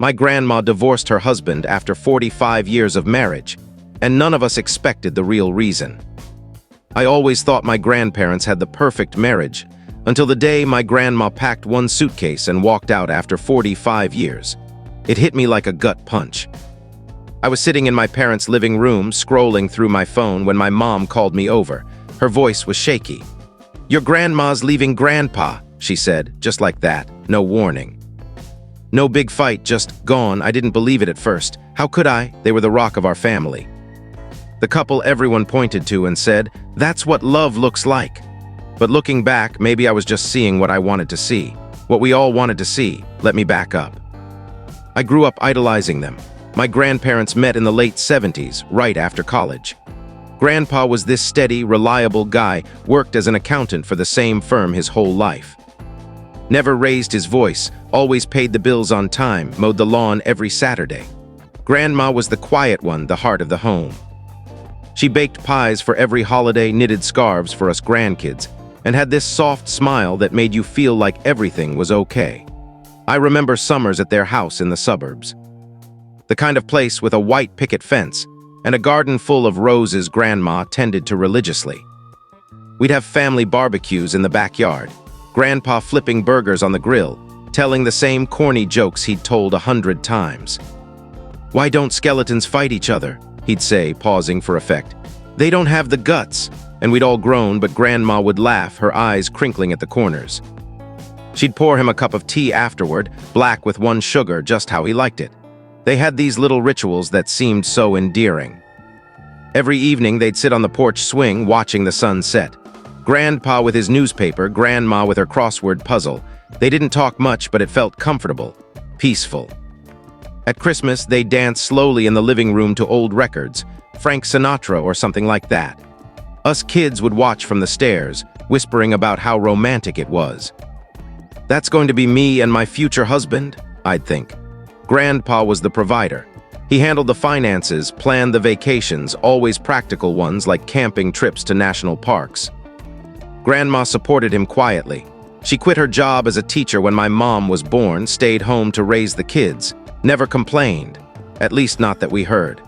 My grandma divorced her husband after 45 years of marriage, and none of us expected the real reason. I always thought my grandparents had the perfect marriage, until the day my grandma packed one suitcase and walked out after 45 years. It hit me like a gut punch. I was sitting in my parents' living room scrolling through my phone when my mom called me over. Her voice was shaky. "Your grandma's leaving Grandpa," she said, just like that, no warning. No big fight, just gone. I didn't believe it at first. How could I? They were the rock of our family. The couple everyone pointed to and said, "That's what love looks like." But looking back, maybe I was just seeing what I wanted to see. What we all wanted to see. Let me back up. I grew up idolizing them. My grandparents met in the late 70s, right after college. Grandpa was this steady, reliable guy, worked as an accountant for the same firm his whole life. Never raised his voice, always paid the bills on time, mowed the lawn every Saturday. Grandma was the quiet one, the heart of the home. She baked pies for every holiday, knitted scarves for us grandkids, and had this soft smile that made you feel like everything was okay. I remember summers at their house in the suburbs. The kind of place with a white picket fence and a garden full of roses Grandma tended to religiously. We'd have family barbecues in the backyard, Grandpa flipping burgers on the grill, telling the same corny jokes he'd told 100 times. "Why don't skeletons fight each other?" he'd say, pausing for effect. "They don't have the guts." And we'd all groan, but Grandma would laugh, her eyes crinkling at the corners. She'd pour him a cup of tea afterward, black with 1 sugar, just how he liked it. They had these little rituals that seemed so endearing. Every evening they'd sit on the porch swing watching the sun set. Grandpa with his newspaper, Grandma with her crossword puzzle. They didn't talk much, but it felt comfortable, peaceful. At Christmas, they'd dance slowly in the living room to old records, Frank Sinatra or something like that. Us kids would watch from the stairs, whispering about how romantic it was. "That's going to be me and my future husband," I'd think. Grandpa was the provider. He handled the finances, planned the vacations, always practical ones like camping trips to national parks. Grandma supported him quietly. She quit her job as a teacher when my mom was born, stayed home to raise the kids, never complained, at least not that we heard.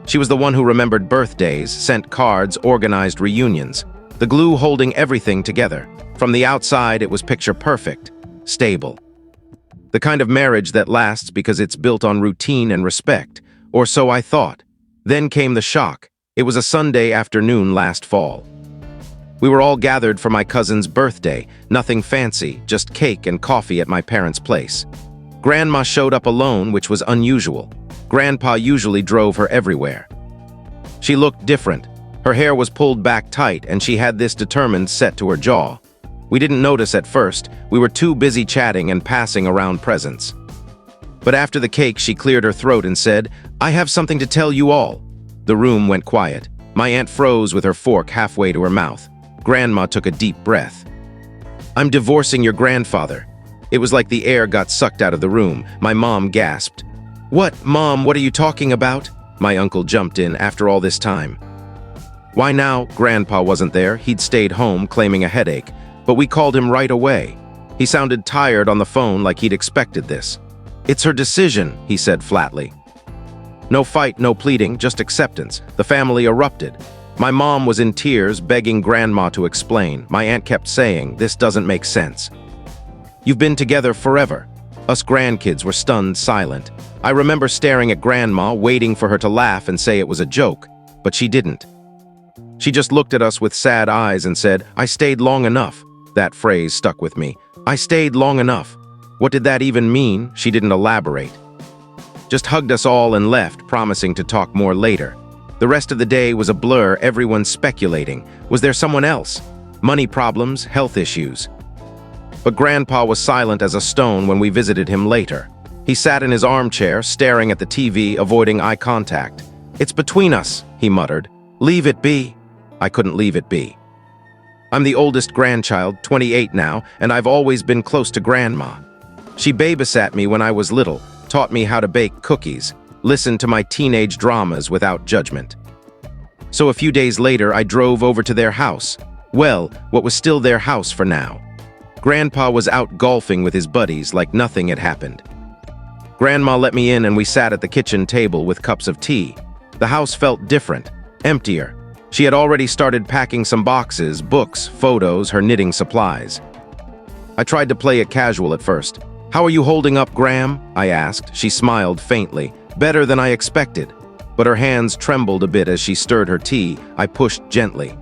She was the one who remembered birthdays, sent cards, organized reunions, the glue holding everything together. From the outside, it was picture perfect, stable. The kind of marriage that lasts because it's built on routine and respect, or so I thought. Then came the shock. It was a Sunday afternoon last fall. We were all gathered for my cousin's birthday, nothing fancy, just cake and coffee at my parents' place. Grandma showed up alone, which was unusual. Grandpa usually drove her everywhere. She looked different. Her hair was pulled back tight, and she had this determined set to her jaw. We didn't notice at first. We were too busy chatting and passing around presents. But after the cake, she cleared her throat and said, "I have something to tell you all." The room went quiet. My aunt froze with her fork halfway to her mouth. Grandma took a deep breath. "I'm divorcing your grandfather." It was like the air got sucked out of the room. My mom gasped. "What, Mom, what are you talking about?" My uncle jumped in after all this time. "Why now?" Grandpa wasn't there. He'd stayed home claiming a headache, but we called him right away. He sounded tired on the phone like he'd expected this. "It's her decision," he said flatly. No fight, no pleading, just acceptance. The family erupted. My mom was in tears, begging Grandma to explain. My aunt kept saying, "This doesn't make sense. You've been together forever." Us grandkids were stunned silent. I remember staring at Grandma, waiting for her to laugh and say it was a joke, but she didn't. She just looked at us with sad eyes and said, "I stayed long enough." That phrase stuck with me. I stayed long enough. What did that even mean? She didn't elaborate. Just hugged us all and left, promising to talk more later. The rest of the day was a blur, everyone speculating. Was there someone else? Money problems, health issues. But Grandpa was silent as a stone when we visited him later. He sat in his armchair, staring at the TV, avoiding eye contact. "It's between us," he muttered. "Leave it be." I couldn't leave it be. I'm the oldest grandchild, 28 now, and I've always been close to Grandma. She babysat me when I was little, taught me how to bake cookies, listened to my teenage dramas without judgment. So a few days later, I drove over to their house. Well, what was still their house for now. Grandpa was out golfing with his buddies like nothing had happened. Grandma let me in and we sat at the kitchen table with cups of tea. The house felt different, emptier. She had already started packing some boxes, books, photos, her knitting supplies. I tried to play it casual at first. "How are you holding up, Gram?" I asked. She smiled faintly. "Better than I expected." But her hands trembled a bit as she stirred her tea. I pushed gently.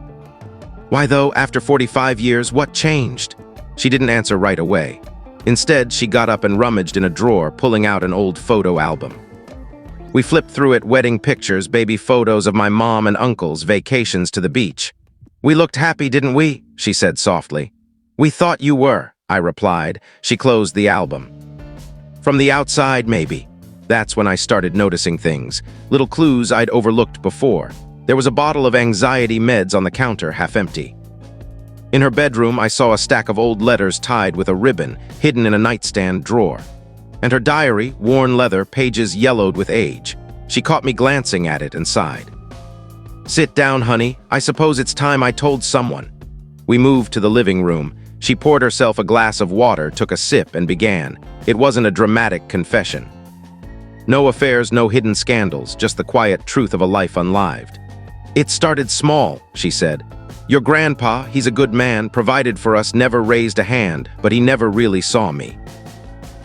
"Why though, after 45 years, what changed?" She didn't answer right away. Instead, she got up and rummaged in a drawer, pulling out an old photo album. We flipped through it, wedding pictures, baby photos of my mom and uncles, vacations to the beach. "We looked happy, didn't we?" she said softly. "We thought you were," I replied. She closed the album. "From the outside, maybe." That's when I started noticing things, little clues I'd overlooked before. There was a bottle of anxiety meds on the counter, half empty. In her bedroom, I saw a stack of old letters tied with a ribbon, hidden in a nightstand drawer. And her diary, worn leather, pages yellowed with age. She caught me glancing at it and sighed. "Sit down, honey. I suppose it's time I told someone." We moved to the living room. She poured herself a glass of water, took a sip, and began. It wasn't a dramatic confession. No affairs, no hidden scandals, just the quiet truth of a life unlived. "It started small," she said. "Your grandpa, he's a good man, provided for us, never raised a hand, but he never really saw me.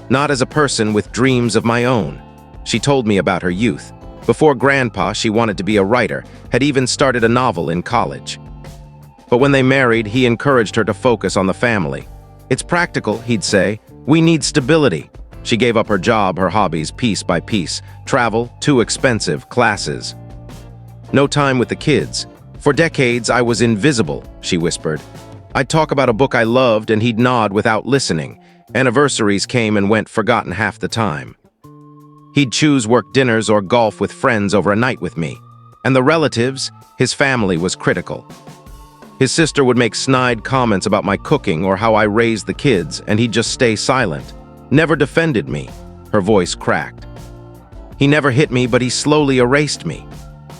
Not as a person with dreams of my own." She told me about her youth. Before Grandpa, she wanted to be a writer, had even started a novel in college. But when they married, he encouraged her to focus on the family. "It's practical," he'd say. "We need stability." She gave up her job, her hobbies, piece by piece. Travel, too expensive, classes. No time with the kids. "For decades, I was invisible," she whispered. "I'd talk about a book I loved and he'd nod without listening. Anniversaries came and went, forgotten half the time. He'd choose work dinners or golf with friends over a night with me. And the relatives, his family was critical. His sister would make snide comments about my cooking or how I raised the kids, and he'd just stay silent. Never defended me." Her voice cracked. "He never hit me, but he slowly erased me."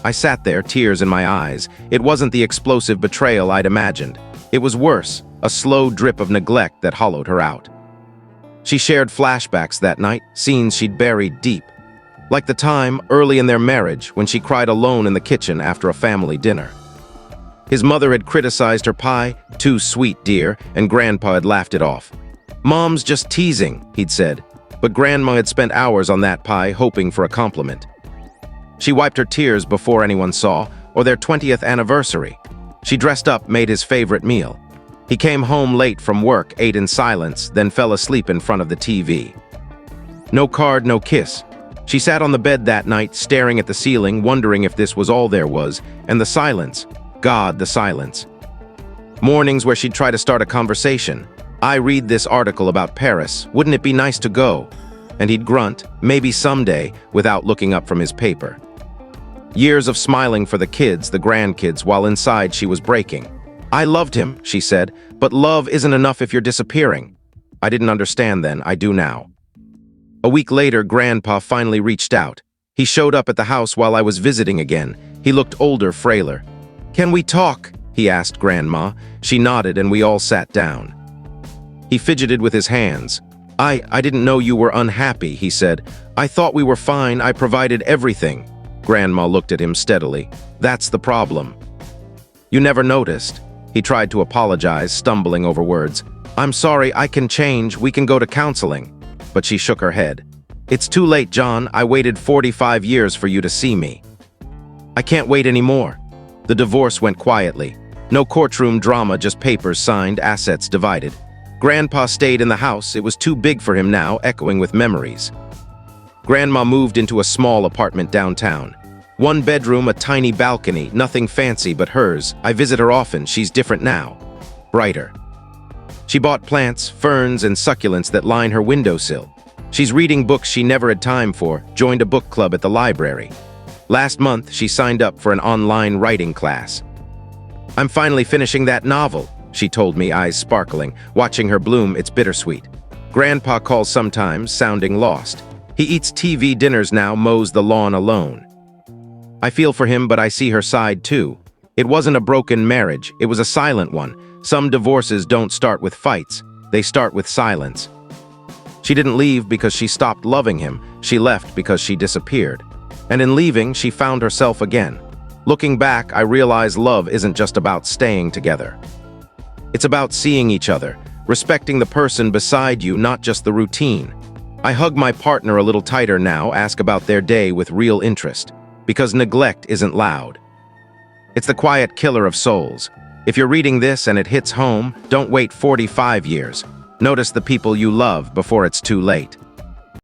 I sat there, tears in my eyes. It wasn't the explosive betrayal I'd imagined. It was worse, a slow drip of neglect that hollowed her out. She shared flashbacks that night, scenes she'd buried deep. Like the time, early in their marriage, when she cried alone in the kitchen after a family dinner. His mother had criticized her pie, "Too sweet, dear," and Grandpa had laughed it off. "Mom's just teasing," he'd said, but Grandma had spent hours on that pie hoping for a compliment. She wiped her tears before anyone saw, or their 20th anniversary. She dressed up, made his favorite meal. He came home late from work, ate in silence, then fell asleep in front of the TV. No card, no kiss. She sat on the bed that night, staring at the ceiling, wondering if this was all there was, and the silence. God, the silence. Mornings where she'd try to start a conversation. "I read this article about Paris. Wouldn't it be nice to go?" And he'd grunt, "Maybe someday," without looking up from his paper. Years of smiling for the kids, the grandkids, while inside she was breaking. "I loved him," she said, "but love isn't enough if you're disappearing." I didn't understand then, I do now. A week later, Grandpa finally reached out. He showed up at the house while I was visiting again. He looked older, frailer. "Can we talk?" he asked Grandma. She nodded and we all sat down. He fidgeted with his hands. I didn't know you were unhappy," he said. "I thought we were fine. I provided everything." Grandma looked at him steadily. "That's the problem. You never noticed." He tried to apologize, stumbling over words. "I'm sorry, I can change. We can go to counseling." But she shook her head. "It's too late, John. I waited 45 years for you to see me. I can't wait anymore." The divorce went quietly. No courtroom drama, just papers signed, assets divided. Grandpa stayed in the house. It was too big for him now, echoing with memories. Grandma moved into a small apartment downtown. One bedroom, a tiny balcony, nothing fancy but hers. I visit her often. She's different now. Brighter. She bought plants, ferns, and succulents that line her windowsill. She's reading books she never had time for, joined a book club at the library. Last month, she signed up for an online writing class. "I'm finally finishing that novel," she told me, eyes sparkling. Watching her bloom, it's bittersweet. Grandpa calls sometimes, sounding lost. He eats TV dinners now, mows the lawn alone. I feel for him, but I see her side too. It wasn't a broken marriage, it was a silent one. Some divorces don't start with fights, they start with silence. She didn't leave because she stopped loving him. She left because she disappeared. And in leaving, she found herself again. Looking back, I realize love isn't just about staying together. It's about seeing each other, respecting the person beside you, not just the routine. I hug my partner a little tighter now, ask about their day with real interest, because neglect isn't loud. It's the quiet killer of souls. If you're reading this and it hits home, don't wait 45 years. Notice the people you love before it's too late.